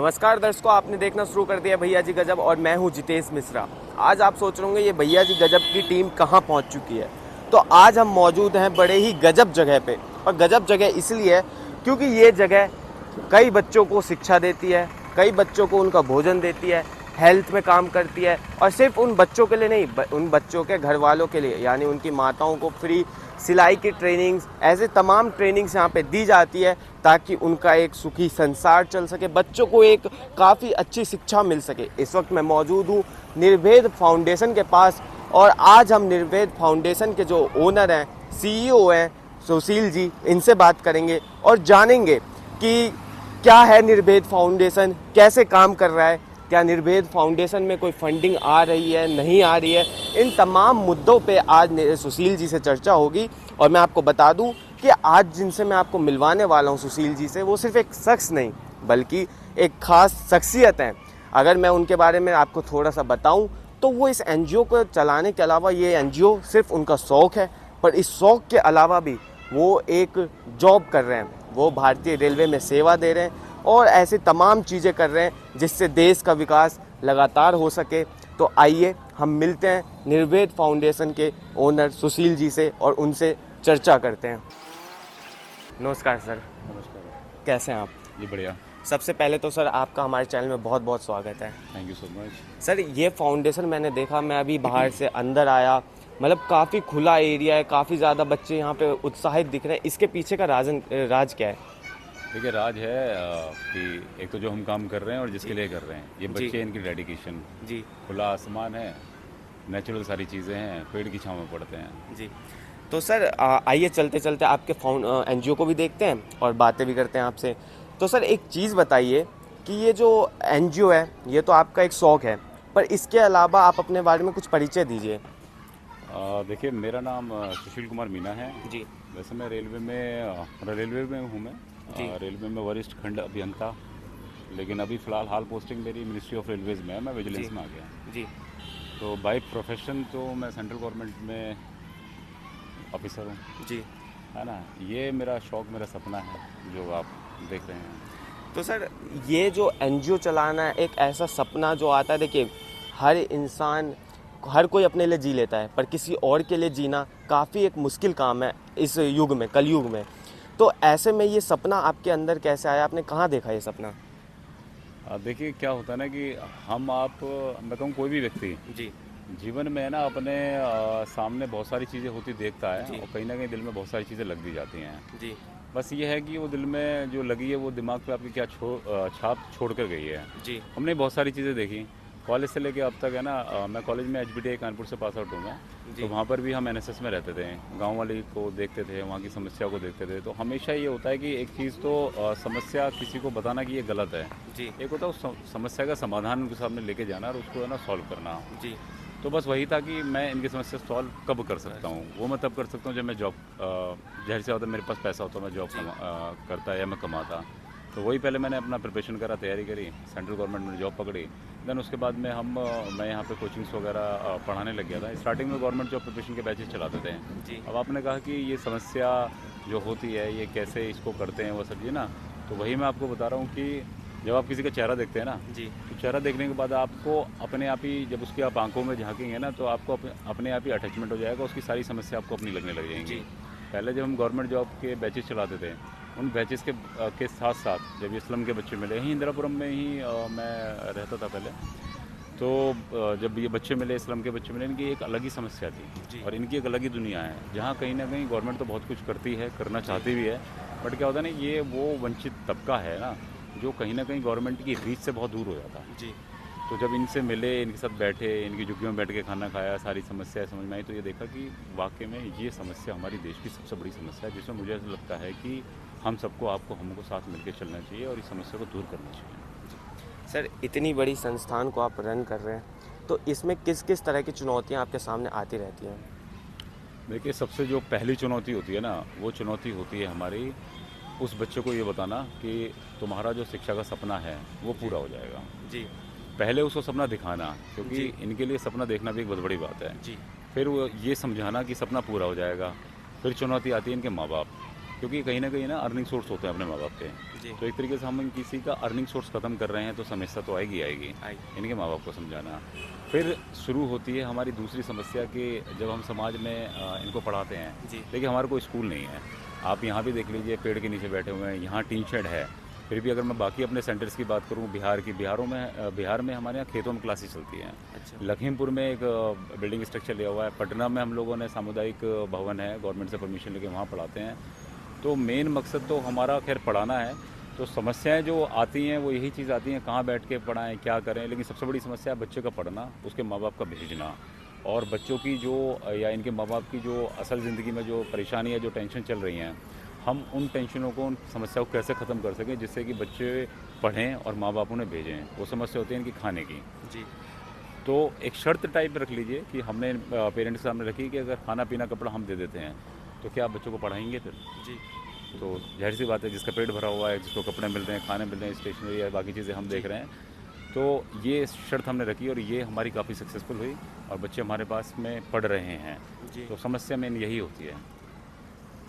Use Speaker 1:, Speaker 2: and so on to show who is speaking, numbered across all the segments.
Speaker 1: नमस्कार दर्शकों, आपने देखना शुरू कर दिया भैया जी गजब और मैं हूं जितेश मिश्रा। आज आप सोच रहे होंगे ये भैया जी गजब की टीम कहां पहुंच चुकी है। तो आज हम मौजूद हैं बड़े ही गजब जगह पे। और गजब जगह इसलिए है क्योंकि ये जगह कई बच्चों को शिक्षा देती है, कई बच्चों को उनका भोजन देती है, हेल्थ में काम करती है। और सिर्फ उन बच्चों के लिए नहीं, उन बच्चों के घर वालों के लिए, यानी उनकी माताओं को फ्री सिलाई की ट्रेनिंग्स, ऐसे तमाम ट्रेनिंग्स यहाँ पे दी जाती है ताकि उनका एक सुखी संसार चल सके, बच्चों को एक काफ़ी अच्छी शिक्षा मिल सके। इस वक्त मैं मौजूद हूँ निर्वेद फाउंडेशन के पास और आज हम निर्वेद फाउंडेशन के जो ओनर हैं, सीईओ हैं सुशील जी, इनसे बात करेंगे और जानेंगे कि क्या है निर्वेद फाउंडेशन, कैसे काम कर रहा है, क्या निर्वेद फाउंडेशन में कोई फंडिंग आ रही है, नहीं आ रही है। इन तमाम मुद्दों पे आज सुशील जी से चर्चा होगी। और मैं आपको बता दूं कि आज जिनसे मैं आपको मिलवाने वाला हूं सुशील जी से, वो सिर्फ एक शख्स नहीं बल्कि एक ख़ास शख्सियत हैं। अगर मैं उनके बारे में आपको थोड़ा सा बताऊं तो वो इस एनजीओ को चलाने के अलावा, ये एनजीओ सिर्फ उनका शौक़ है, पर इस शौक़ के अलावा भी वो एक जॉब कर रहे हैं। वो भारतीय रेलवे में सेवा दे रहे हैं और ऐसी तमाम चीज़ें कर रहे हैं जिससे देश का विकास लगातार हो सके। तो आइए हम मिलते हैं निर्वेद फाउंडेशन के ओनर सुशील जी से और उनसे चर्चा करते हैं। नमस्कार सर।
Speaker 2: नमस्कार।
Speaker 1: कैसे हैं आप?
Speaker 2: जी बढ़िया।
Speaker 1: सबसे पहले तो सर आपका हमारे चैनल में बहुत बहुत स्वागत है।
Speaker 2: Thank you so much.
Speaker 1: Sir ये फाउंडेशन मैंने देखा, मैं अभी बाहर से अंदर आया, मतलब काफ़ी खुला एरिया है, काफ़ी ज़्यादा बच्चे यहाँ पे उत्साहित दिख रहे हैं। इसके पीछे का राज क्या है?
Speaker 2: देखिए, राज है कि एक तो जो हम काम कर रहे हैं और जिसके लिए कर रहे हैं, ये बच्चे, इनकी डेडिकेशन जी, खुला आसमान है, नेचुरल सारी चीज़ें हैं, पेड़ की छांव में पड़ते हैं
Speaker 1: जी। तो सर आइए चलते चलते आपके एनजीओ को भी देखते हैं और बातें भी करते हैं आपसे। तो सर एक चीज़ बताइए कि ये जो एनजीओ है ये तो आपका एक शौक़ है, पर इसके अलावा आप अपने बारे में कुछ परिचय दीजिए।
Speaker 2: देखिए, मेरा नाम सुशील कुमार मीना है
Speaker 1: जी।
Speaker 2: वैसे मैं रेलवे में हूँ। मैं रेलवे में वरिष्ठ खंड अभियंता, लेकिन अभी फ़िलहाल हाल पोस्टिंग मेरी मिनिस्ट्री ऑफ रेलवेज़ में है। मैं विजिलेंस में आ गया
Speaker 1: जी।
Speaker 2: तो बाय प्रोफेशन तो मैं सेंट्रल गवर्नमेंट में ऑफिसर हूँ
Speaker 1: जी,
Speaker 2: है ना। ये मेरा शौक़, मेरा सपना है जो आप देख रहे हैं।
Speaker 1: तो सर ये जो एनजीओ चलाना एक ऐसा सपना जो आता है, देखिए हर इंसान, हर कोई अपने लिए जी लेता है, पर किसी और के लिए जीना काफ़ी एक मुश्किल काम है इस युग में, कलयुग में। तो ऐसे में ये सपना आपके अंदर कैसे आया, आपने कहाँ देखा ये सपना?
Speaker 2: देखिए, क्या होता है ना कि मैं कहूँ कोई भी व्यक्ति
Speaker 1: जी
Speaker 2: जीवन में है ना अपने सामने बहुत सारी चीज़ें होती देखता है और कहीं ना कहीं दिल में बहुत सारी चीज़ें लग भी जाती हैं
Speaker 1: जी।
Speaker 2: बस ये है कि वो दिल में जो लगी है वो दिमाग पे आपकी क्या छाप छोड़ कर गई है
Speaker 1: जी।
Speaker 2: हमने बहुत सारी चीज़ें देखी कॉलेज से लेके अब तक है ना। मैं कॉलेज में HBTI कानपुर से पास आउट हूँ मैं, तो वहाँ पर भी हम NSS में रहते थे, गांव वाली को देखते थे, वहाँ की समस्या को देखते थे। तो हमेशा ये होता है कि एक चीज़ तो समस्या किसी को बताना कि ये गलत है जी, एक होता है उस समस्या का समाधान उनके सामने लेके जाना और उसको है ना सॉल्व करना जी। तो बस वही था कि मैं इनकी समस्या सॉल्व कब कर सकता हूँ, वो मैं तब कर सकता हूँ जब मैं जॉब, जाहिर से होता है मेरे पास पैसा होता, मैं जॉब करता या मैं कमाता। तो वही पहले मैंने अपना प्रिपरेशन करा, तैयारी करी, सेंट्रल गवर्नमेंट में जॉब पकड़ी। देन उसके बाद में मैं यहाँ पे कोचिंग्स वगैरह पढ़ाने लग गया था। स्टार्टिंग में गवर्नमेंट जॉब प्रिपरेशन के बैचेस चलाते थे जी। अब आपने कहा कि ये समस्या जो होती है ये कैसे इसको करते हैं वो सब जी ना, तो वही मैं आपको बता रहा हूँ कि जब आप किसी का चेहरा देखते हैं ना जी, तो चेहरा देखने के बाद आपको अपने आप ही, जब उसकी आप आंखों में झाँकेंगे ना, तो आपको अपने आप ही अटैचमेंट हो जाएगा, उसकी सारी समस्या आपको अपनी लगने लग जाएंगी। पहले जब हम गवर्नमेंट जॉब के बैचेस चलाते थे, उन बैचेस के साथ साथ जब ये स्लम के बच्चे मिले, यहीं इंदिरापुरम में ही मैं रहता था पहले, तो जब ये बच्चे मिले, स्लम के बच्चे मिले, इनकी एक अलग ही समस्या थी और इनकी एक अलग ही दुनिया है, जहाँ कहीं ना कहीं गवर्नमेंट तो बहुत कुछ करती है, करना चाहती भी है, बट क्या होता है ना, ये वो वंचित तबका है ना जो कहीं ना कहीं गवर्नमेंट की रीच से बहुत दूर हो जाता है जी। तो जब इनसे मिले, इनके साथ बैठे, इनकी झुग्गियों में बैठ के खाना खाया, सारी समस्याएं समझ में आई, तो ये देखा कि वाकई में ये समस्या हमारी देश की सबसे बड़ी समस्या है, जिसमें मुझे ऐसा लगता है कि हम सबको, हमको साथ मिलकर चलना चाहिए और इस समस्या को दूर करना चाहिए।
Speaker 1: सर इतनी बड़ी संस्थान को आप रन कर रहे हैं, तो इसमें किस किस तरह की चुनौतियाँ आपके सामने आती रहती हैं?
Speaker 2: देखिए, सबसे जो पहली चुनौती होती है ना, वो चुनौती होती है हमारी उस बच्चे को ये बताना कि तुम्हारा जो शिक्षा का सपना है वो पूरा हो जाएगा जी। पहले उसको सपना दिखाना, क्योंकि इनके लिए सपना देखना भी एक बहुत बड़ी बात है जी। फिर वो ये समझाना कि सपना पूरा हो जाएगा। फिर चुनौती आती है इनके माँ बाप क्योंकि कहीं ना कहीं ना अर्निंग सोर्स होते हैं अपने माँ बाप के।
Speaker 1: जी।
Speaker 2: तो एक तरीके से हम किसी का अर्निंग सोर्स ख़त्म कर रहे हैं तो समस्या तो आएगी आएगी।
Speaker 1: आई।
Speaker 2: इनके माँ बाप को समझाना। फिर शुरू होती है हमारी दूसरी समस्या कि जब हम समाज में इनको पढ़ाते हैं,
Speaker 1: जी।
Speaker 2: देखिए हमारा कोई स्कूल नहीं है। आप यहाँ भी देख लीजिए, पेड़ के नीचे बैठे हुए हैं, यहाँ टीन शेड है। फिर भी अगर मैं बाकी अपने सेंटर्स की बात करूँ बिहार की, बिहार में हमारे यहाँ खेतों में क्लासेस चलती हैं।
Speaker 1: अच्छा।
Speaker 2: लखीमपुर में एक बिल्डिंग स्ट्रक्चर लिया हुआ है। पटना में हम लोगों ने सामुदायिक भवन है, गवर्नमेंट से परमिशन लेके वहाँ पढ़ाते हैं। तो मेन मकसद तो हमारा खैर पढ़ाना है। तो समस्याएं जो आती हैं वो यही चीज़ आती हैं, कहाँ बैठ के पढ़ाएं, क्या करें। लेकिन सबसे बड़ी समस्या है बच्चे का पढ़ना, उसके माँ बाप का भेजना, और बच्चों की जो या इनके माँ बाप की जो असल ज़िंदगी में जो परेशानी है, जो टेंशन चल रही हैं, हम उन टेंशनों को, उन समस्याओं को कैसे ख़त्म कर सकें जिससे कि बच्चे पढ़ें और माँ बाप उन्हें भेजें। वो समस्या होती है इनकी खाने की।
Speaker 1: जी।
Speaker 2: तो एक शर्त टाइप रख लीजिए कि हमने पेरेंट्स के सामने रखी कि अगर खाना पीना कपड़ा हम दे देते हैं तो क्या आप बच्चों को पढ़ाएंगे फिर?
Speaker 1: जी।
Speaker 2: तो जाहिर सी बात है, जिसका पेट भरा हुआ है, जिसको कपड़े मिल रहे हैं, खाने मिल रहे हैं, स्टेशनरी या बाकी चीज़ें हम देख रहे हैं, तो ये शर्त हमने रखी और ये हमारी काफ़ी सक्सेसफुल हुई और बच्चे हमारे पास में पढ़ रहे हैं।
Speaker 1: जी।
Speaker 2: तो समस्या मेन यही होती है।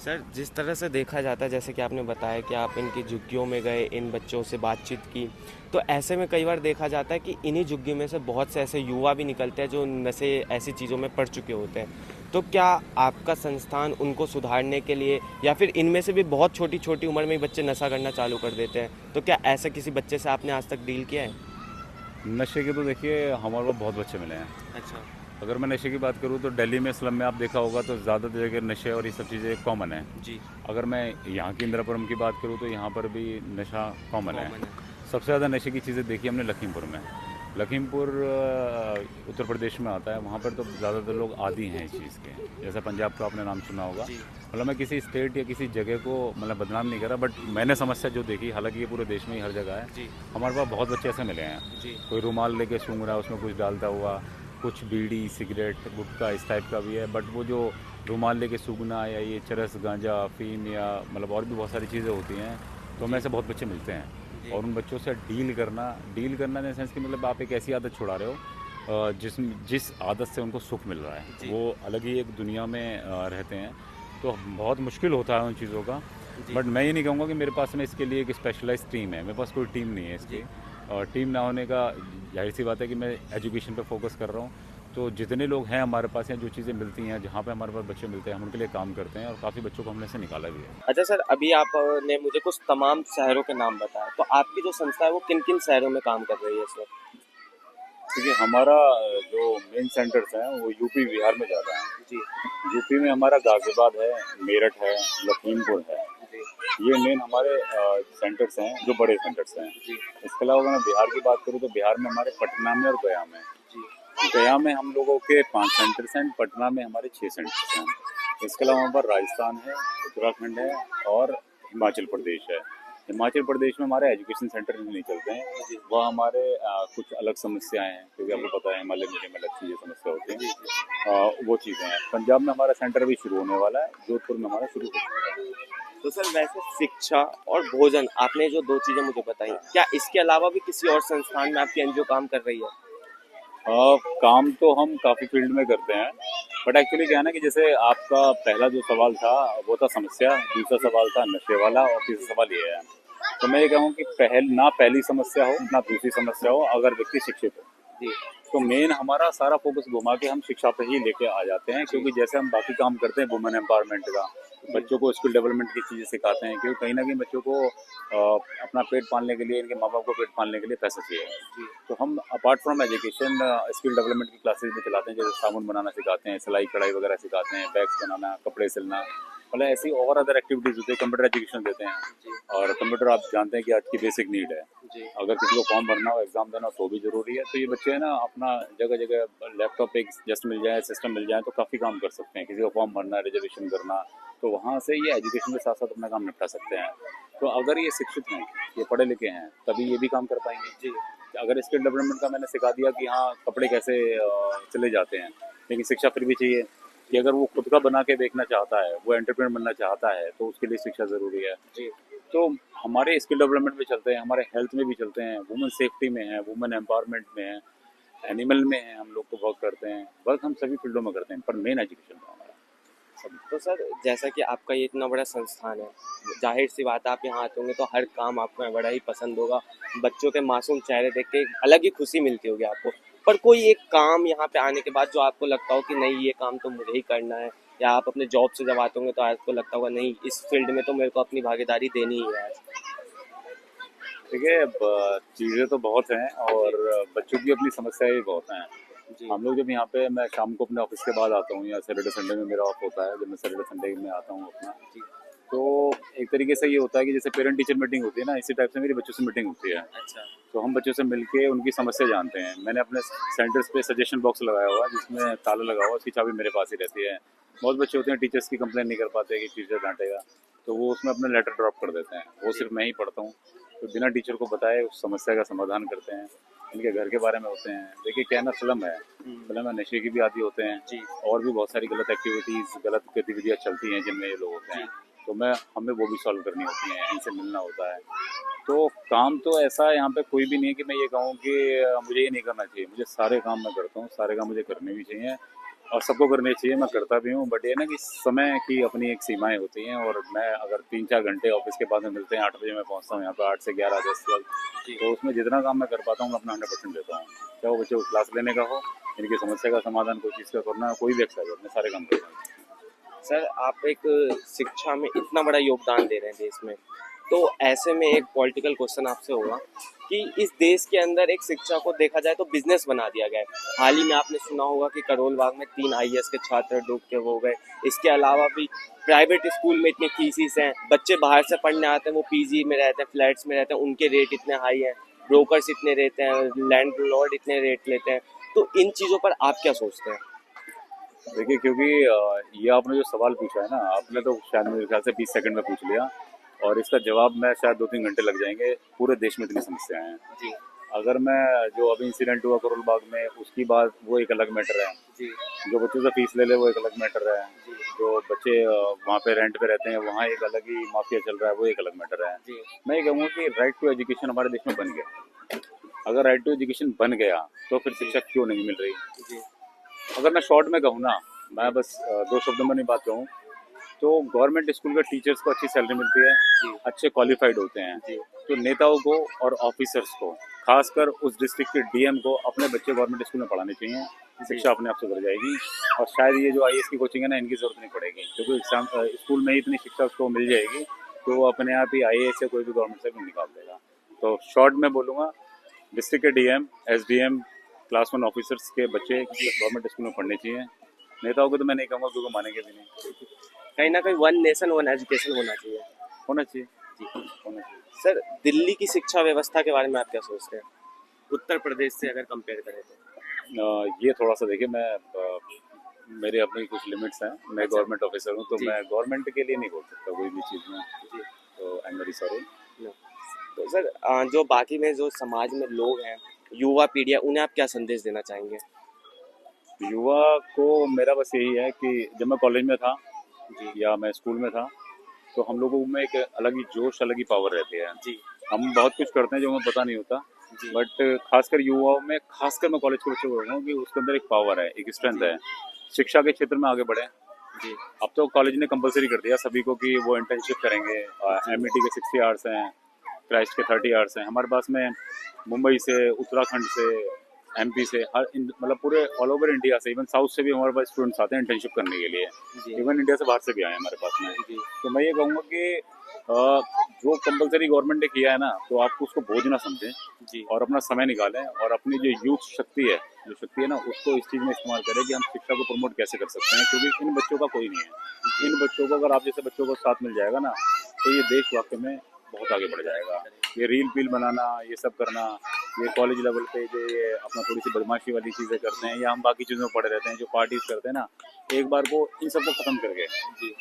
Speaker 1: सर, जिस तरह से देखा जाता है, जैसे कि आपने बताया कि आप इनकी झुग्गियों में गए, इन बच्चों से बातचीत की, तो ऐसे में कई बार देखा जाता है कि इन्हीं झुग्गी में से बहुत से ऐसे युवा भी निकलते हैं जो नशे ऐसी चीज़ों में पड़ चुके होते हैं। तो क्या आपका संस्थान उनको सुधारने के लिए, या फिर इनमें से भी बहुत छोटी छोटी उम्र में ही बच्चे नशा करना चालू कर देते हैं, तो क्या ऐसे किसी बच्चे से आपने आज तक डील किया है?
Speaker 2: नशे के तो देखिए हमारे पास बहुत बच्चे मिले हैं।
Speaker 1: अच्छा।
Speaker 2: अगर मैं नशे की बात करूँ तो दिल्ली में स्लम में आप देखा होगा तो ज़्यादातर जगह नशे और ये सब चीज़ें कॉमन है।
Speaker 1: जी।
Speaker 2: अगर मैं यहाँ की इंदिरापुरम की बात करूँ तो यहाँ पर भी नशा कॉमन है।
Speaker 1: कॉमन है।
Speaker 2: सबसे ज़्यादा नशे की चीज़ें देखी हमने लखीमपुर में। लखीमपुर उत्तर प्रदेश में आता है। वहाँ पर तो ज़्यादातर लोग आदी हैं इस चीज़ के। जैसा पंजाब का आपने नाम सुना होगा।
Speaker 1: जी।
Speaker 2: मतलब मैं किसी स्टेट या किसी जगह को मतलब बदनाम नहीं कर रहा, बट मैंने समस्या जो देखी, हालांकि ये पूरे देश में ही हर जगह है।
Speaker 1: जी।
Speaker 2: हमारे पास बहुत बच्चे ऐसे मिले हैं।
Speaker 1: जी।
Speaker 2: कोई रुमाल लेके सूंघ रहा है, उसमें कुछ डालता हुआ, कुछ बीड़ी सिगरेट गुटखा इस टाइप का भी है। बट वो जो रुमाल लेके सूंघना या ये चरस गांजा अफीम या मतलब और भी बहुत सारी चीज़ें होती हैं, तो हमें ऐसे बहुत बच्चे मिलते हैं। और उन बच्चों से डील करना इन सेंस कि मतलब आप एक ऐसी आदत छुड़ा रहे हो जिस आदत से उनको सुख मिल रहा है, वो अलग ही एक दुनिया में रहते हैं। तो बहुत मुश्किल होता है उन चीज़ों का। बट मैं ये नहीं कहूँगा कि मेरे पास में इसके लिए एक स्पेशलाइज टीम है। मेरे पास कोई टीम नहीं है इसकी। और टीम ना होने का जाहिर सी बात है कि मैं एजुकेशन पे फोकस कर रहा हूँ। तो जितने लोग हैं हमारे पास हैं, जो चीज़ें मिलती हैं, जहाँ पे हमारे पास बच्चे मिलते हैं, हम उनके लिए काम करते हैं और काफ़ी बच्चों को हमने से निकाला भी है।
Speaker 1: अच्छा सर, अभी आपने मुझे कुछ तमाम शहरों के नाम बताया, तो आपकी जो संस्था है वो किन किन शहरों में काम कर रही है इस वक्त?
Speaker 2: क्योंकि हमारा जो मेन सेंटर्स हैं वो यूपी बिहार में ज़्यादा हैं।
Speaker 1: जी।
Speaker 2: यूपी में हमारा गाजियाबाद है, मेरठ है, लखीमपुर है।
Speaker 1: जी।
Speaker 2: ये मेन हमारे सेंटर्स हैं, जो बड़े सेंटर्स हैं।
Speaker 1: जी।
Speaker 2: इसके अलावा अगर मैं बिहार की बात करूँ तो बिहार में हमारे पटना में और गया में।
Speaker 1: जी।
Speaker 2: गया में हम लोगों के 5 सेंटर्स हैं, पटना में हमारे 6 सेंटर्स हैं। इसके अलावा वहाँ पर राजस्थान है, उत्तराखंड है और हिमाचल प्रदेश है। हिमाचल प्रदेश में हमारे एजुकेशन सेंटर नहीं चलते हैं। वह हमारे कुछ अलग समस्याएं हैं, क्योंकि आपको पता है हिमालय में अलग चीज़ें समस्या होती हैं। वो चीज़ें हैं। पंजाब में हमारा सेंटर अभी शुरू होने वाला है, जोधपुर में हमारा शुरू हो चुका है।
Speaker 1: तो सर, वैसे शिक्षा और भोजन, आपने जो दो चीजें मुझे बताई, क्या इसके अलावा भी किसी और संस्थान में आपकी एनजीओ काम कर रही है?
Speaker 2: काम तो हम काफ़ी फील्ड में करते हैं, बट एक्चुअली क्या है ना कि जैसे आपका पहला जो सवाल था वो था समस्या, दूसरा सवाल था नशे वाला और तीसरा सवाल ये है। तो मैं ये कहूँ कि पहली समस्या हो ना दूसरी समस्या हो, अगर व्यक्ति शिक्षित हो
Speaker 1: जी।
Speaker 2: तो मेन हमारा सारा फोकस घुमा के हम शिक्षा पे ही लेके आ जाते हैं। क्योंकि जैसे हम बाकी काम करते हैं वुमेन एम्पावरमेंट का, बच्चों को स्किल डेवलपमेंट की चीज़ें सिखाते हैं, क्योंकि कहीं ना कहीं बच्चों को अपना पेट पालने के लिए, इनके माँ बाप को पेट पालने के लिए पैसा चाहिए। तो हम apart from education skill development की क्लासेस भी चलाते हैं, जैसे साबुन बनाना सिखाते हैं, सिलाई कढ़ाई वगैरह सिखाते हैं, बैग्स बनाना, कपड़े सिलना, मतलब ऐसी और अदर एक्टिविटीज़ होती है। कंप्यूटर एजुकेशन देते हैं, और कंप्यूटर आप जानते हैं कि आज की बेसिक नीड है। अगर किसी को फॉर्म भरना हो, एग्जाम देना हो तो भी ज़रूरी है। तो ये बच्चे है ना, अपना जगह जगह लैपटॉप एक जस्ट मिल जाए, सिस्टम मिल जाए तो काफ़ी काम कर सकते हैं। किसी को फॉर्म भरना, रिजर्वेशन करना, तो वहाँ से ये एजुकेशन के साथ साथ अपना काम निपटा सकते हैं। तो अगर ये शिक्षित हैं, ये पढ़े लिखे हैं, तभी ये भी काम कर पाएंगे। जी। अगर स्किल डेवलपमेंट का मैंने सिखा दिया कि हाँ कपड़े कैसे चले जाते हैं, लेकिन शिक्षा फिर भी चाहिए कि अगर वो खुद का बना के देखना चाहता है, वो एंटरप्रेन्योर बनना चाहता है, तो उसके लिए शिक्षा ज़रूरी है। जी। तो हमारे स्किल डेवलपमेंट में चलते हैं, हमारे हेल्थ में भी चलते हैं, वुमेन सेफ्टी में है, वुमेन एम्पावरमेंट में है, एनिमल में है, हम लोग को वर्क करते हैं। वर्क हम सभी फील्डों में करते हैं, पर मेन एजुकेशन है हमारा। सब।
Speaker 1: तो सर जैसा कि आपका ये इतना बड़ा संस्थान है, जाहिर सी बात है आप यहाँ आते होंगे तो हर काम आपको यहाँ बड़ा ही पसंद होगा। बच्चों के मासूम चेहरे देख के एक अलग ही खुशी मिलती होगी आपको। पर कोई एक काम यहाँ पे आने के बाद जो आपको लगता हो कि नहीं ये काम तो मुझे ही करना है, या आप अपने जॉब से जब आते होंगे तो आपको लगता होगा नहीं इस फील्ड में तो मेरे को अपनी भागीदारी देनी ही है आज।
Speaker 2: देखिए, चीज़ें तो बहुत हैं
Speaker 1: जी
Speaker 2: और बच्चों की अपनी समस्याएं भी बहुत हैं।
Speaker 1: जी
Speaker 2: हम लोग जब यहाँ पे, मैं शाम को अपने ऑफिस के बाद आता हूँ या सैटरडे संडे में मेरा ऑफ होता है, जब मैं सैटरडे संडे में आता हूँ अपना,
Speaker 1: जी।
Speaker 2: तो एक तरीके से ये होता है कि जैसे पेरेंट टीचर मीटिंग होती है ना, इसी टाइप से मेरी बच्चों से मीटिंग होती है।
Speaker 1: अच्छा।
Speaker 2: तो हम बच्चों से मिलके उनकी समस्या जानते हैं। मैंने अपने सेंटर्स पे सजेशन बॉक्स लगाया हुआ है जिसमें ताला लगा हुआ है, उसकी चाबी मेरे पास ही रहती है। बहुत बच्चे होते हैं टीचर्स की कंप्लेन नहीं कर पाते कि टीचर डांटेगा, तो वो उसमें अपना लेटर ड्रॉप कर देते हैं। वो
Speaker 1: जी
Speaker 2: सिर्फ मैं ही पढ़ता हूँ, तो बिना टीचर को बताए उस समस्या का समाधान करते हैं। इनके घर के बारे में होते हैं। देखिए क्या है ना, स्लम है, स्लम में नशे की भी आदी होते हैं
Speaker 1: जी
Speaker 2: और भी बहुत सारी गलत एक्टिविटीज़, गलत गतिविधियाँ चलती हैं जिनमें ये लोग होते हैं। तो हमें वो भी सॉल्व करनी होती हैं, इनसे मिलना होता है। तो काम तो ऐसा यहाँ पे कोई भी नहीं है कि मैं ये कहूँ कि मुझे ये नहीं करना चाहिए। मुझे सारे काम मैं करता हूँ, सारे काम मुझे करने भी चाहिए और सबको करने चाहिए, मैं करता भी हूँ। बट ये ना कि समय की अपनी एक सीमाएँ होती हैं और मैं अगर 3-4 घंटे ऑफिस के बाद में मिलते हैं, 8 बजे मैं पहुँचता हूँ यहाँ पे, 8 से 11, 10 तक,
Speaker 1: जी।
Speaker 2: तो उसमें जितना काम मैं कर पाता हूँ मैं अपना 100% देता हूँ। चाहे वो बच्चों को क्लास लेने का हो, इनकी समस्या का समाधान कोई चीज़ का करना, कोई भी एक्सरसाइज, मैं सारे काम करता हूँ।
Speaker 1: सर आप एक शिक्षा में इतना बड़ा योगदान दे रहे हैं देश में, तो ऐसे में एक पॉलिटिकल क्वेश्चन आपसे होगा कि इस देश के अंदर एक शिक्षा को देखा जाए तो बिजनेस बना दिया गया है। हाल ही में आपने सुना होगा कि करोल बाग में 3 आईएएस के छात्र डूब के हो गए। इसके अलावा भी प्राइवेट स्कूल में इतनी फीसिस हैं, बच्चे बाहर से पढ़ने आते हैं, वो पीजी में रहते हैं, फ्लैट्स में रहते हैं, उनके रेट इतने हाई हैं, ब्रोकर्स इतने रहते हैं, लैंडलॉर्ड इतने रेट लेते हैं। तो इन चीज़ों पर आप क्या सोचते हैं?
Speaker 2: देखिए, क्योंकि ये आपने जो सवाल पूछा है ना, आपने तो शायद मेरे ख्याल से 20 सेकंड में पूछ लिया और इसका जवाब में शायद 2-3 घंटे लग जाएंगे। पूरे देश में इतनी समस्याएं हैं।
Speaker 1: जी
Speaker 2: अगर मैं, जो अभी इंसिडेंट हुआ करोल बाग में, उसकी बात, वो एक अलग मैटर है।
Speaker 1: जी
Speaker 2: जो बच्चों से फीस ले ले वो एक अलग मैटर है।
Speaker 1: जी
Speaker 2: जो बच्चे वहाँ पे रेंट पे रहते हैं, वहाँ एक अलग ही माफिया चल रहा है, वो एक अलग मैटर है।
Speaker 1: जी
Speaker 2: मैं ये कहूँगा कि राइट टू एजुकेशन हमारे देश में बन गया। अगर राइट टू एजुकेशन बन गया तो फिर शिक्षा क्यों नहीं मिल रही।
Speaker 1: जी
Speaker 2: अगर मैं शॉर्ट में कहूँ ना, मैं बस 2 शब्दों में नहीं बात कहूँ, तो गवर्नमेंट स्कूल के टीचर्स को अच्छी सैलरी मिलती है,
Speaker 1: जी
Speaker 2: अच्छे क्वालिफाइड होते हैं।
Speaker 1: जी
Speaker 2: तो नेताओं को और ऑफिसर्स को, खासकर उस डिस्ट्रिक्ट के डीएम को, अपने बच्चे गवर्नमेंट स्कूल में पढ़ाने चाहिए। शिक्षा अपने आप सुधर जाएगी और शायद ये जो आईएएस की कोचिंग है ना, इनकी जरूरत नहीं पड़ेगी, क्योंकि एग्जाम स्कूल में ही इतनी शिक्षा उसको मिल जाएगी तो वो अपने आप ही आईएएस या कोई भी गवर्नमेंट से निकाल देगा। तो शॉर्ट में बोलूँगा, डिस्ट्रिक्ट के डीएम, एसडीएम, क्लास 1 ऑफिसर्स के बच्चे गवर्नमेंट स्कूल में पढ़ने चाहिए। नेताओं को तो मैं नहीं कहूँगा, क्योंकि मानेंगे भी नहीं।
Speaker 1: कहीं ना कहीं वन नेशन वन एजुकेशन होना चाहिए।
Speaker 2: होना चाहिए
Speaker 1: जी
Speaker 2: होना चाहिए।
Speaker 1: सर दिल्ली की शिक्षा व्यवस्था के बारे में आप क्या सोचते हैं, उत्तर प्रदेश से अगर कंपेयर करें तो?
Speaker 2: ये थोड़ा सा देखिए, मैं मेरे अपने कुछ लिमिट्स हैं। मैं
Speaker 1: अच्छा।
Speaker 2: गवर्नमेंट ऑफिसर हूँ, तो
Speaker 1: जी
Speaker 2: मैं गवर्नमेंट के लिए नहीं बोल सकता कोई भी चीज़ में।
Speaker 1: जी
Speaker 2: तो I am very sorry.
Speaker 1: No. तो सर जो बाकी में जो समाज में लोग हैं, युवा पीढ़ी है, उन्हें आप क्या संदेश देना चाहेंगे?
Speaker 2: युवा को मेरा बस यही है कि जब मैं कॉलेज में था
Speaker 1: जी
Speaker 2: या मैं स्कूल में था, तो हम लोगों में एक अलग ही जोश, अलग ही पावर रहती है।
Speaker 1: जी
Speaker 2: हम बहुत कुछ करते हैं जो हमें पता नहीं होता।
Speaker 1: जी
Speaker 2: बट खासकर युवाओं में, खासकर मैं कॉलेज के बच्चों को कहूँगा कि उसके अंदर एक पावर है, एक स्ट्रेंथ है। शिक्षा के क्षेत्र में आगे बढ़े।
Speaker 1: जी
Speaker 2: अब तो कॉलेज ने कंपलसरी कर दिया सभी को कि वो इंटर्नशिप करेंगे। एमईटी के 60 आवर्स हैं, क्राइस्ट के 30 आवर्स हैं। हमारे पास में मुंबई से, उत्तराखंड से, एमपी से, मतलब पूरे ऑल ओवर इंडिया से, इवन साउथ से भी हमारे पास स्टूडेंट्स आते हैं इंटर्नशिप करने के लिए।
Speaker 1: जी
Speaker 2: इवन इंडिया से बाहर से भी आए हैं हमारे पास में।
Speaker 1: जी
Speaker 2: तो मैं ये कहूँगा कि जो कंपलसरी गवर्नमेंट ने किया है ना, तो आप उसको बोझ ना समझें
Speaker 1: जी
Speaker 2: और अपना समय निकालें और अपनी जो यूथ शक्ति है, ना, उसको इस चीज़ में इस्तेमाल करें कि हम शिक्षा को प्रमोट कैसे कर सकते हैं, क्योंकि इन बच्चों का कोई नहीं है। इन बच्चों को, अगर आप जैसे बच्चों को साथ मिल जाएगा ना, तो ये देश वाकई में बहुत आगे बढ़ जाएगा। ये रील पील बनाना, ये सब करना, ये कॉलेज लेवल पे जो ये अपना थोड़ी सी बदमाशी वाली चीज़ें करते हैं, या हम बाकी चीज़ों में पड़े रहते हैं, जो पार्टीज करते हैं ना, एक बार को इन सबको खत्म करके
Speaker 1: जी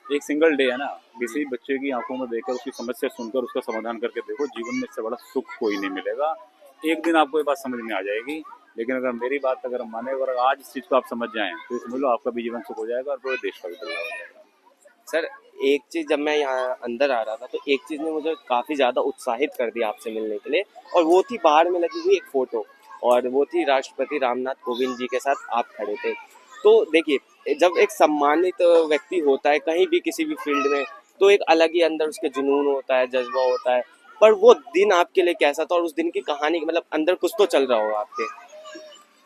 Speaker 2: एक सिंगल डे है ना, किसी बच्चे की आंखों में देखकर, उसकी समस्या सुनकर उसका समाधान करके देखो, जीवन में इससे बड़ा सुख कोई नहीं मिलेगा। एक दिन आपको ये बात समझ में आ जाएगी। लेकिन अगर मेरी बात अगर माने, अगर आज इस चीज़ को आप समझ जाएं, तो समझ लो आपका भी जीवन सुख हो जाएगा और पूरे देश का भी कल्याण हो जाएगा।
Speaker 1: सर एक चीज़, जब मैं यहाँ अंदर आ रहा था तो एक चीज़ ने मुझे काफ़ी ज़्यादा उत्साहित कर दिया आपसे मिलने के लिए, और वो थी बाहर में लगी हुई एक फ़ोटो, और वो थी राष्ट्रपति रामनाथ कोविंद जी के साथ आप खड़े थे। तो देखिए, जब एक सम्मानित व्यक्ति होता है कहीं भी किसी भी फील्ड में, तो एक अलग ही अंदर उसके जुनून होता है, जज्बा होता है। पर वो दिन आपके लिए कैसा था और उस दिन की कहानी, मतलब अंदर कुछ तो चल रहा होगा आपके।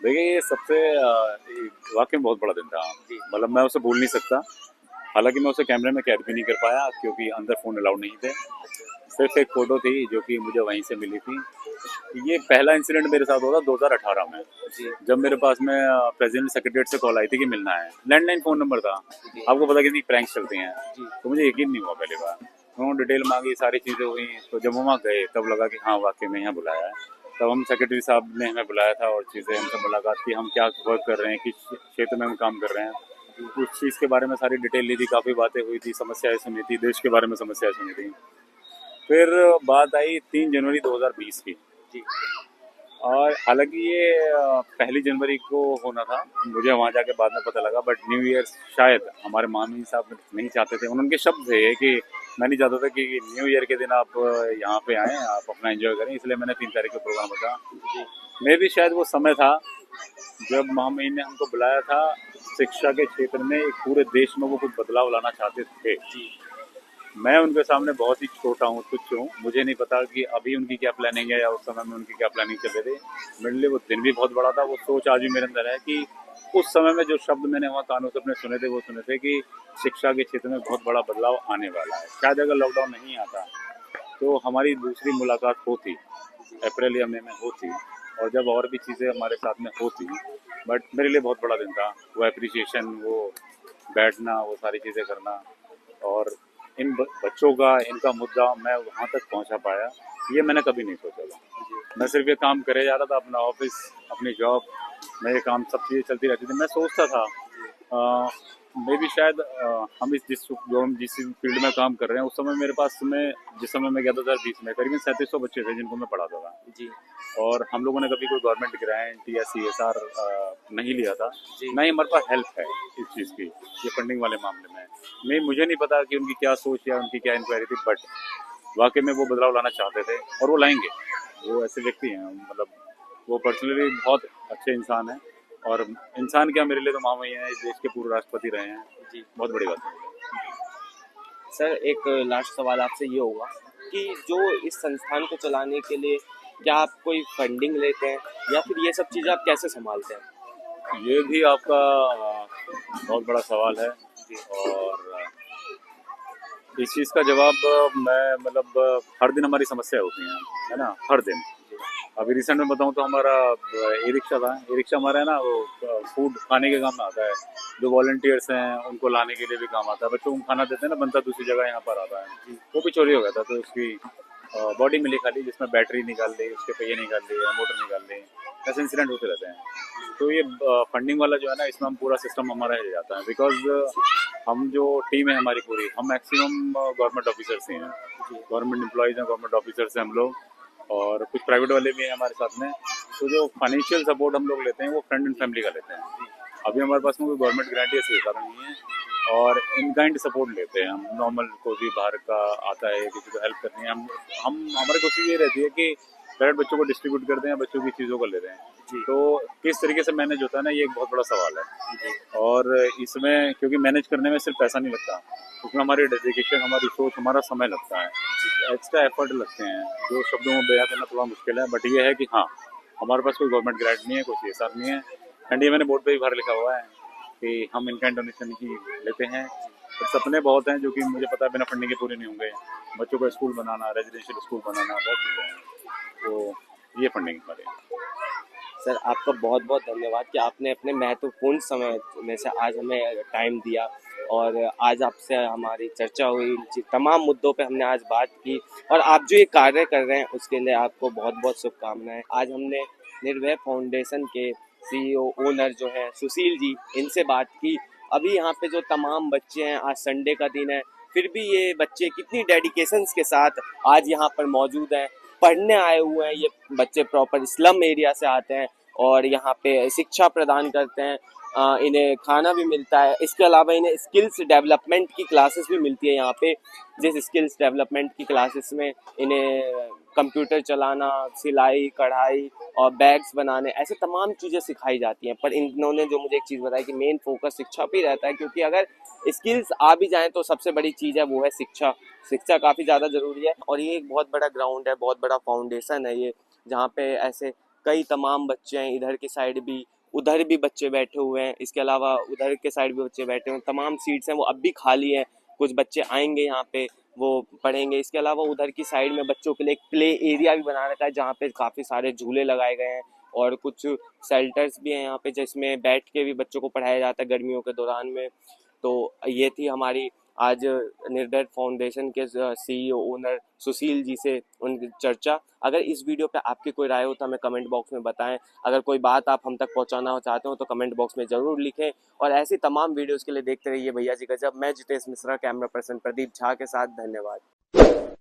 Speaker 2: देखिए ये सबसे ये वाकई में बहुत बड़ा दिन था।
Speaker 1: जी।
Speaker 2: मतलब मैं उसे भूल नहीं सकता। हालांकि मैं उसे कैमरे में कैद भी नहीं कर पाया क्योंकि अंदर फ़ोन अलाउड नहीं थे। सिर्फ एक फ़ोटो थी जो कि मुझे वहीं से मिली थी। ये पहला इंसिडेंट मेरे साथ हुआ था 2018 में।
Speaker 1: जी।
Speaker 2: जब मेरे पास में प्रेसिडेंट सेक्रेटरीट से कॉल आई थी कि मिलना है। लैंडलाइन फ़ोन नंबर था।
Speaker 1: जी।
Speaker 2: आपको पता कितनी प्रैंक्स चलती हैं।
Speaker 1: जी।
Speaker 2: तो मुझे यकीन नहीं हुआ पहली बार। उन्होंने डिटेल मांगी, सारी चीज़ें हुई। तो जब हम वहाँ गए तब लगा कि हाँ वाकई में यहाँ बुलाया है। तब हम सेक्रेटरी साहब ने हमें बुलाया था और चीज़ें हमसे मुलाकात की, हम क्या वर्क कर रहे हैं, किस क्षेत्र में हम काम कर रहे हैं, उस चीज़ के बारे में सारी डिटेल ली थी। काफ़ी बातें हुई थी, समस्याएं सुनी थी, देश के बारे में समस्याएं सुनी थी। फिर बात आई 3 जनवरी 2020 की।
Speaker 1: जी।
Speaker 2: और हालांकि ये 1 जनवरी को होना था, मुझे वहाँ जाके बाद में पता लगा। बट न्यू ईयर शायद हमारे माननीय साहब नहीं चाहते थे। उनके शब्द थे कि मैं नहीं चाहता था कि न्यू ईयर के दिन आप यहाँ पे आएँ, आप अपना एंजॉय करें, इसलिए मैंने 3 तारीख को प्रोग्राम रखा। मे भी शायद वो समय था जब महामहिम ने हमको बुलाया था। शिक्षा के क्षेत्र में एक पूरे देश में वो कुछ बदलाव लाना चाहते थे। मैं उनके सामने बहुत ही छोटा हूँ, तुच्छ हूँ। मुझे नहीं पता कि अभी उनकी क्या प्लानिंग है या उस समय में उनकी क्या प्लानिंग चल रही थी। मेरे लिए वो दिन भी बहुत बड़ा था। वो सोच आज भी मेरे अंदर है कि उस समय में जो शब्द मैंने वहाँ कानों से अपने सुने थे वो सुने थे कि शिक्षा के क्षेत्र में बहुत बड़ा बदलाव आने वाला है। शायद अगर लॉकडाउन नहीं आता तो हमारी दूसरी मुलाकात होती, अप्रैल या मई में होती, और जब और भी चीज़ें हमारे साथ में होती। बट मेरे लिए बहुत बड़ा दिन था। वो एप्रिसिएशन, वो बैठना, वो सारी चीज़ें करना, और इन बच्चों का, इनका मुद्दा मैं वहाँ तक पहुँचा पाया, ये मैंने कभी नहीं सोचा था। मैं सिर्फ ये काम करे जा रहा था, अपना ऑफिस, अपनी जॉब, मेरे काम, सब चीज़ें चलती रहती थी। मैं सोचता था मे भी शायद हम जिस फील्ड में काम कर रहे हैं उस समय मेरे पास में, जिस समय मैं गया 2020 में, करीबन 3700 बच्चे थे जिनको मैं पढ़ाता था।
Speaker 1: जी।
Speaker 2: और हम लोगों ने कभी कोई गवर्नमेंट ग्रांट या CSR नहीं लिया था।
Speaker 1: जी।
Speaker 2: ना ही हमारे पास हेल्प है इस चीज़ की, ये फंडिंग वाले मामले में। मुझे नहीं पता कि उनकी क्या सोच या उनकी क्या इंक्वायरी थी। बट वाकई में वो बदलाव लाना चाहते थे और वो लाएंगे। वो ऐसे व्यक्ति हैं, मतलब वो पर्सनली बहुत अच्छे इंसान हैं। और इंसान क्या, मेरे लिए तो मामा ही हैं, इस देश के पूर्व राष्ट्रपति रहे हैं।
Speaker 1: जी।
Speaker 2: बहुत बड़ी बात है।
Speaker 1: सर, एक लास्ट सवाल आपसे ये होगा कि जो इस संस्थान को चलाने के लिए क्या आप कोई फंडिंग लेते हैं या फिर ये सब चीज़ें आप कैसे संभालते हैं?
Speaker 2: ये भी आपका बहुत बड़ा सवाल है। और इस चीज़ का जवाब मैं, मतलब हर दिन हमारी समस्या होती हैं, है ना, हर दिन। अभी रिसेंट में बताऊं तो हमारा ई रिक्शा था। ई रिक्शा हमारा है ना, वो फूड खाने के काम में आता है। जो वॉलंटियर्स हैं उनको लाने के लिए भी काम आता है। बच्चों को खाना देते हैं ना, बनता दूसरी जगह यहाँ पर आता है। वो भी चोरी हो गया था, तो उसकी बॉडी मिली खाली, जिसमें बैटरी निकाल ली, उसके पहिए निकाल लिए, मोटर निकाल ली। ऐसे इंसिडेंट होते रहते हैं। तो ये फंडिंग वाला जो है ना, इसमें हम पूरा सिस्टम हमारा हिल जाता है। बिकॉज हम जो टीम है हमारी पूरी, हम मैक्सिमम गवर्नमेंट ऑफिसर्स ही हैं, गवर्नमेंट एम्प्लॉयज़ हैं, गवर्नमेंट ऑफिसर्स हैं हम लोग। और कुछ प्राइवेट वाले भी हैं हमारे साथ में। तो जो फाइनेंशियल सपोर्ट हम लोग लेते हैं वो फ्रेंड एंड फैमिली का लेते हैं। अभी हमारे पास में कोई गवर्नमेंट ग्रांट या CSR नहीं है। और इन काइंड सपोर्ट लेते हैं हम। नॉर्मल कोई भी बाहर का आता है, किसी को हेल्प करनी है, हम हमारी कोशिश ये रहती है कि डायरेक्ट बच्चों को डिस्ट्रीब्यूट करते हैं, बच्चों की चीज़ों को लेते हैं। तो किस तरीके से मैनेज होता है ना, ये एक बहुत बड़ा सवाल है। और इसमें क्योंकि मैनेज करने में सिर्फ पैसा नहीं लगता, उसमें हमारी डेडिकेशन, हमारी सोच, हमारा समय लगता है, एक्स्ट्रा एफर्ट लगते हैं, जो शब्दों में बयां करना थोड़ा मुश्किल है। बट ये है कि हाँ, हमारे पास कोई गवर्नमेंट ग्रांट नहीं है, कोई CSR नहीं है। एंड ये मैंने बोर्ड पे भी बाहर लिखा हुआ है कि हम इनका डोनेशन ही लेते हैं। और सपने बहुत हैं जो कि मुझे पता है बिना फंडिंग के पूरे नहीं होंगे। बच्चों का स्कूल बनाना, रेजिडेंशियल स्कूल बनाना, बहुत चीज़ें हैं। तो ये फंडिंग हमारे।
Speaker 1: सर, आपका बहुत बहुत धन्यवाद कि आपने अपने महत्वपूर्ण समय में से आज हमें टाइम दिया और आज आपसे हमारी चर्चा हुई। तमाम मुद्दों पे हमने आज बात की और आप जो ये कार्य कर रहे हैं उसके लिए आपको बहुत बहुत शुभकामनाएं। आज हमने निर्भय फाउंडेशन के CEO ओनर जो हैं सुशील जी, इनसे बात की। अभी यहाँ पे जो तमाम बच्चे हैं, आज संडे का दिन है, फिर भी ये बच्चे कितनी डेडिकेशंस के साथ आज यहाँ पर मौजूद हैं, पढ़ने आए हुए हैं। ये बच्चे प्रॉपर स्लम एरिया से आते हैं और यहाँ पे शिक्षा प्रदान करते हैं इन्हें खाना भी मिलता है। इसके अलावा इन्हें स्किल्स डेवलपमेंट की क्लासेस भी मिलती है यहाँ पे, जिस स्किल्स डेवलपमेंट की क्लासेस में इन्हें कंप्यूटर चलाना, सिलाई कढ़ाई और बैग्स बनाने, ऐसे तमाम चीज़ें सिखाई जाती हैं। पर इन्होंने जो मुझे एक चीज़ बताई कि मेन फोकस शिक्षा पे ही रहता है, क्योंकि अगर स्किल्स आ भी जाएँ तो सबसे बड़ी चीज़ है वो है शिक्षा। शिक्षा काफ़ी ज़्यादा ज़रूरी है और ये एक बहुत बड़ा ग्राउंड है, बहुत बड़ा फाउंडेशन है ये, जहाँ पे ऐसे कई तमाम बच्चे हैं। इधर की साइड भी, उधर भी बच्चे बैठे हुए हैं, इसके अलावा उधर के साइड भी बच्चे बैठे हुए हैं। तमाम सीट्स हैं वो अब भी खाली हैं, कुछ बच्चे आएंगे यहाँ पे, वो पढ़ेंगे। इसके अलावा उधर की साइड में बच्चों के लिए एक प्ले एरिया भी बना रखा है, जहाँ पे काफ़ी सारे झूले लगाए गए हैं और कुछ शेल्टर्स भी हैं यहाँ पे, जिसमें बैठ के भी बच्चों को पढ़ाया जाता है गर्मियों के दौरान में। तो ये थी हमारी आज निर्दय फाउंडेशन के सीईओ ओनर सुशील जी से उनकी चर्चा। अगर इस वीडियो पे आपकी कोई राय हो तो हमें कमेंट बॉक्स में बताएं। अगर कोई बात आप हम तक पहुंचाना चाहते हो तो कमेंट बॉक्स में ज़रूर लिखें। और ऐसी तमाम वीडियोस के लिए देखते रहिए भैया जी गजब। मैं जितेश मिश्रा, कैमरा पर्सन प्रदीप झा के साथ। धन्यवाद।